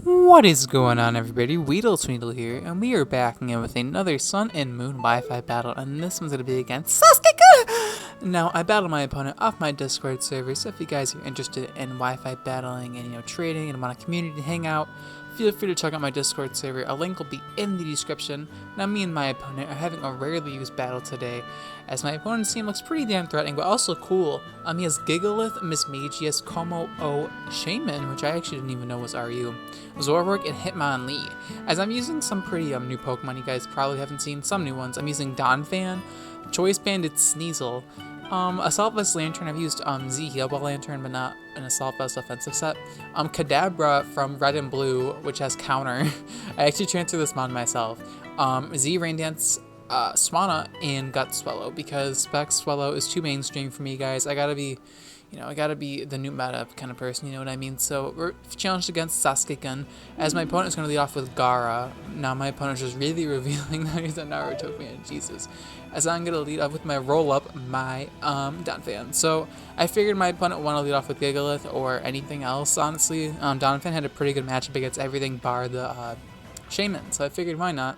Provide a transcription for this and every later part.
What is going on, everybody? Weedletwineedle here, and we are backing in with another Sun and Moon Wi-Fi battle, and this one's going to be against Sasuke-Kun! Now, I battled my opponent off my Discord server, so if you guys are interested in Wi-Fi battling and, trading and want a community to hang out, feel free to check out my Discord server. A link will be in the description. Now, me and my opponent are having a rarely used battle today, as my opponent's team looks pretty damn threatening, but also cool. He has Gigalith, Miss Magius, Como O, Shaman, which I actually didn't even know was RU, Zorwork, and Hitmonlee. As I'm using some pretty new Pokemon you guys probably haven't seen, some new ones. I'm using Donphan, Choice Banded Sneasel, Assault Vest Lantern. I've used Z Heal Ball Lantern, but not an Assault Vest offensive set. Kadabra from Red and Blue, which has Counter. I actually transferred this mod myself. Z Rain Dance, Swanna, and Gut Swellow, because Spec Swellow is too mainstream for me, guys. I gotta be the new meta kind of person, you know what I mean? So we're challenged against Sasuke-Kun, as my opponent is going to lead off with Gara. Now my opponent's just really revealing that he's a Naruto fan, Jesus. As I'm going to lead off with my roll-up, my Donphan. So I figured my opponent wanted to lead off with Gigalith or anything else, honestly. Donphan had a pretty good matchup against everything bar the Shaman, so I figured why not.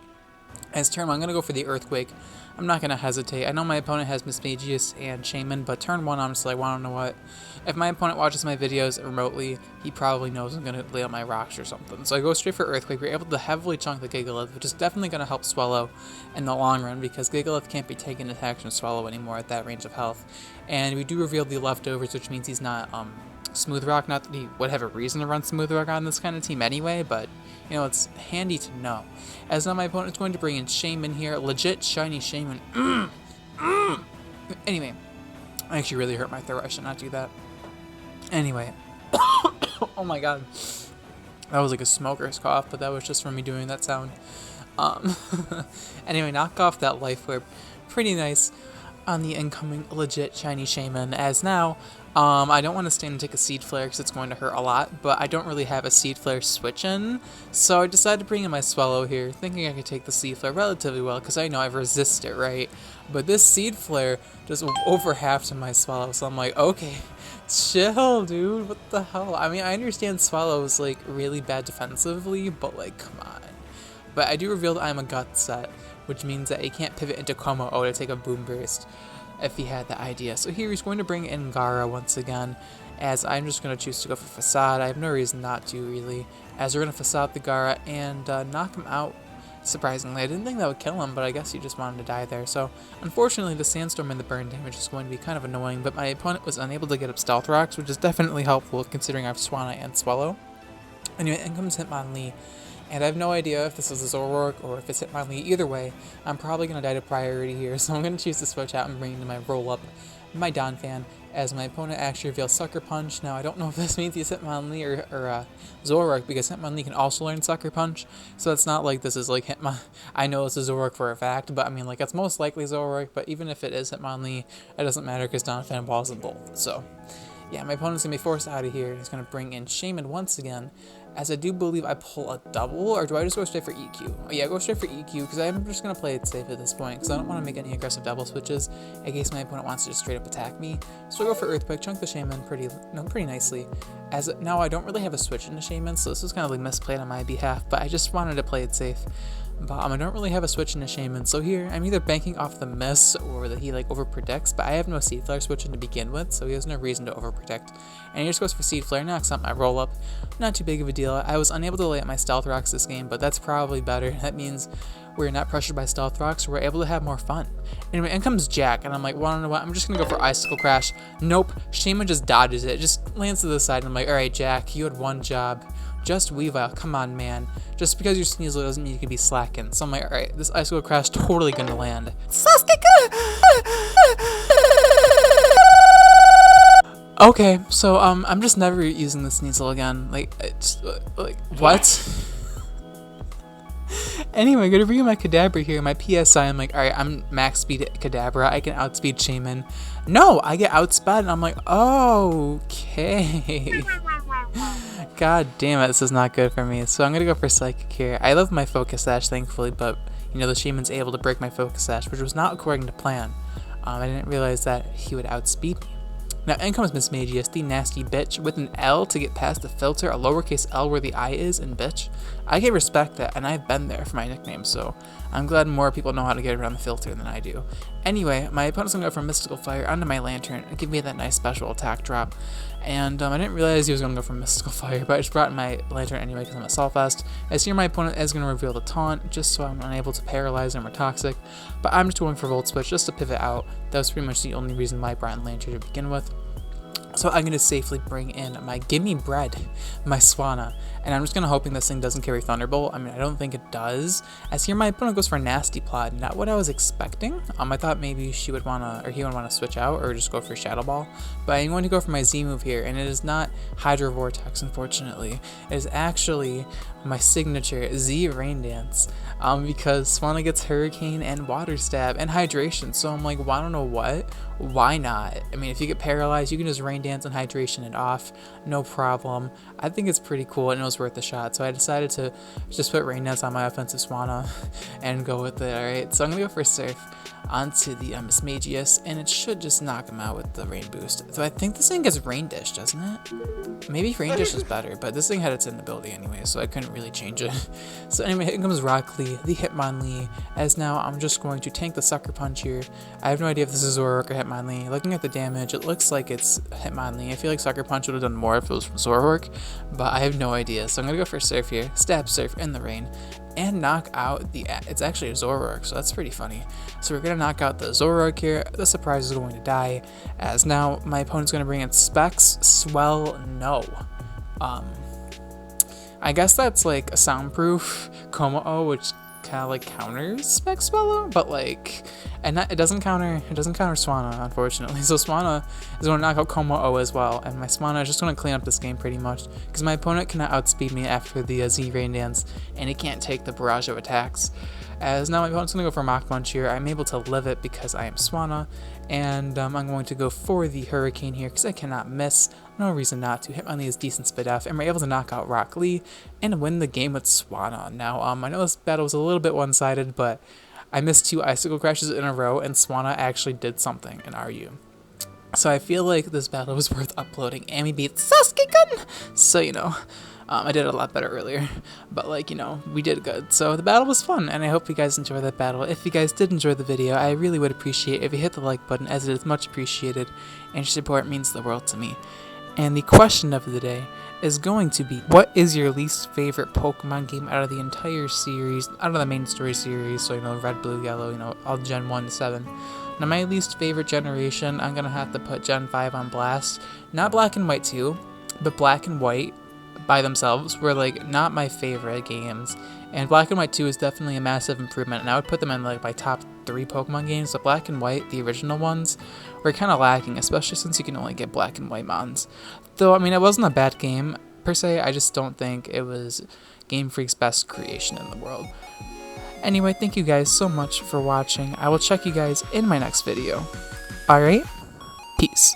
As turn 1, I'm going to go for the Earthquake. I'm not going to hesitate. I know my opponent has Miss Magius and Shaman, but turn 1, I'm just like, well, I don't know what. If my opponent watches my videos remotely, he probably knows I'm going to lay out my rocks or something. So I go straight for Earthquake. We're able to heavily chunk the Gigalith, which is definitely going to help Swellow in the long run, because Gigalith can't be taking attacks from Swellow anymore at that range of health. And we do reveal the leftovers, which means he's not Smooth Rock. Not that he would have a reason to run Smooth Rock on this kind of team anyway, but it's handy to know. As now my opponent's going to bring in Shaman here, legit shiny Shaman. Anyway, I actually really hurt my throat. I should not do that. Anyway, oh my god, that was like a smoker's cough, but that was just from me doing that sound. Anyway, knock off that Life Orb. Pretty nice on the incoming legit shiny Shaman, as now I don't want to stand and take a Seed Flare because it's going to hurt a lot, but I don't really have a Seed Flare switch in, so I decided to bring in my Swellow here, thinking I could take the Seed Flare relatively well because I know I resist it, right? But this Seed Flare just over half to my Swellow, so I'm like, okay, chill, dude, what the hell? I mean, I understand Swellow's like really bad defensively, but like, come on. But I do reveal that I'm a Gut set, which means that he can't pivot into Como O to take a Boom Burst if he had the idea. So here he's going to bring in Gara once again, as I'm just going to choose to go for Facade. I have no reason not to, really, as we're going to Facade the Gara and knock him out, surprisingly. I didn't think that would kill him, but I guess he just wanted to die there. So unfortunately, the Sandstorm and the burn damage is going to be kind of annoying, but my opponent was unable to get up Stealth Rocks, which is definitely helpful considering I have Swana and Swellow. Anyway, in comes Hitmonlee. And I have no idea if this is a Zorwork or if it's Hitmonlee. Either way, I'm probably going to die to priority here, so I'm going to choose to switch out and bring in my roll-up, my Donphan, as my opponent actually reveals Sucker Punch. Now, I don't know if this means he's Hitmonlee or Zorwork, because Hitmonlee can also learn Sucker Punch, so it's not like this is like I know this is Zorwork for a fact, but I mean, like, it's most likely Zorwork, but even if it is Hitmonlee, it doesn't matter because Donphan balls in both, so yeah, my opponent's going to be forced out of here. He's going to bring in Shaman once again, as I do believe I pull a double, or do I just go straight for EQ? Oh yeah, go straight for EQ, because I'm just going to play it safe at this point, because I don't want to make any aggressive double switches, in case my opponent wants to just straight up attack me. So I go for Earthquake, chunk the Shaman pretty nicely, as now I don't really have a switch into Shaman, so this was kind of like misplayed on my behalf, but I just wanted to play it safe. But I don't really have a switch into Shaman, so here I'm either banking off the miss or that he like overprotects, but I have no Seed Flare switch in to begin with, so he has no reason to overprotect. And he just goes for Seed Flare, knocks out my roll up. Not too big of a deal. I was unable to lay out my Stealth Rocks this game, but that's probably better. That means we're not pressured by Stealth Rocks, so we're able to have more fun. Anyway, in comes Jack, and I'm like, well, I don't know what, I'm just gonna go for Icicle Crash. Nope, Shaman just dodges it, just lands to the side, and I'm like, alright, Jack, you had one job. Just Weavile, come on, man. Just because you're Sneasel doesn't mean you can be slacking. So I'm like, alright, this Icicle Crash totally gonna land. Sasuke-Kun! Okay, so I'm just never using the Sneasel again. Like, it's like what? Anyway, gonna bring in my Kadabra here, my PSI. I'm like, alright, I'm max speed Kadabra. I can outspeed Shaman. No, I get outsped, and I'm like, okay. God damn it, this is not good for me. So I'm gonna go for Psychic here. I love my Focus Sash, thankfully, but the Shaman's able to break my Focus Sash, which was not according to plan. I didn't realize that he would outspeed me. Now in comes Miss Magius, the nasty bitch, with an L to get past the filter, a lowercase L where the I is in bitch. I can respect that, and I've been there for my nickname, so I'm glad more people know how to get around the filter than I do. Anyway, my opponent's gonna go from Mystical Fire onto my Lantern and give me that nice special attack drop. And I didn't realize he was gonna go from Mystical Fire, but I just brought in my Lantern anyway because I'm a Saltfest. As here, my opponent is gonna reveal the taunt, just so I'm unable to paralyze him or toxic. But I'm just going for Volt Switch just to pivot out. That was pretty much the only reason why I brought in Lantern to begin with. So I'm going to safely bring in my Gimme Bread, my Swana, and I'm just going to hoping this thing doesn't carry Thunderbolt. I mean, I don't think it does. As here, my opponent goes for Nasty Plot, not what I was expecting. I thought maybe she would want to, or he would want to switch out, or just go for Shadow Ball. But I'm going to go for my Z move here, and it is not Hydro Vortex, unfortunately. It is actually my signature Z Rain Dance, because Swanna gets Hurricane and Water Stab and Hydration. So I'm like, well, I don't know what. Why not? I mean, if you get paralyzed, you can just Rain Dance and Hydration it off, no problem. I think it's pretty cool and it was worth a shot. So I decided to just put Rain Dance on my offensive Swanna and go with it. Alright, so I'm gonna go for Surf onto the Miss Magius, and it should just knock him out with the Rain Boost. So I think this thing gets Rain Dish, doesn't it? Maybe Rain Dish is better, but this thing had its ability anyway, so I couldn't really change it. So anyway, here comes Rock Lee, the Hitmonlee, as now I'm just going to tank the Sucker Punch here. I have no idea if this is Zoroark or Hitmonlee. Looking at the damage, it looks like it's Hitmonlee. I feel like Sucker Punch would have done more if it was from Zoroark, but I have no idea. So I'm going to go for Surf here, Stab Surf in the rain, and knock out the, it's actually a Zoroark, so that's pretty funny. So we're going to knock out the Zoroark here. The surprise is going to die, as now my opponent's going to bring in Specs, Swell, no. I guess that's like a soundproof Como, which kind of like counters Spec Swellow, but like, and that, it doesn't counter Swanna, unfortunately. So Swanna is going to knock out Como as well, and my Swanna is just going to clean up this game pretty much, because my opponent cannot outspeed me after the Z Rain Dance, and he can't take the barrage of attacks. As now my opponent's going to go for Mach Punch here. I'm able to live it because I am Swanna, and I'm going to go for the Hurricane here because I cannot miss. No reason not to. Hitmonlee is decent spit off, and we're able to knock out Rock Lee and win the game with Swanna. Now, I know this battle was a little bit one-sided, but I missed 2 Icicle Crashes in a row, and Swanna actually did something in RU. So I feel like this battle was worth uploading, and we beat Sasuke-Kun! So, you know, I did a lot better earlier, but like, you know, we did good. So the battle was fun, and I hope you guys enjoyed that battle. If you guys did enjoy the video, I really would appreciate if you hit the like button, as it is much appreciated, and your support means the world to me. And the question of the day is going to be, what is your least favorite Pokemon game out of the entire series, out of the main story series, so, you know, Red, Blue, Yellow, you know, all Gen 1 to 7. Now, my least favorite generation, I'm going to have to put Gen 5 on blast. Not Black and White 2, but Black and White by themselves were, like, not my favorite games. And Black and White 2 is definitely a massive improvement, and I would put them in, like, my top 3 Pokemon games. So Black and White, the original ones, were kind of lacking, especially since you can only get Black and White mons. Though, I mean, it wasn't a bad game, per se. I just don't think it was Game Freak's best creation in the world. Anyway, thank you guys so much for watching. I will check you guys in my next video. Alright? Peace.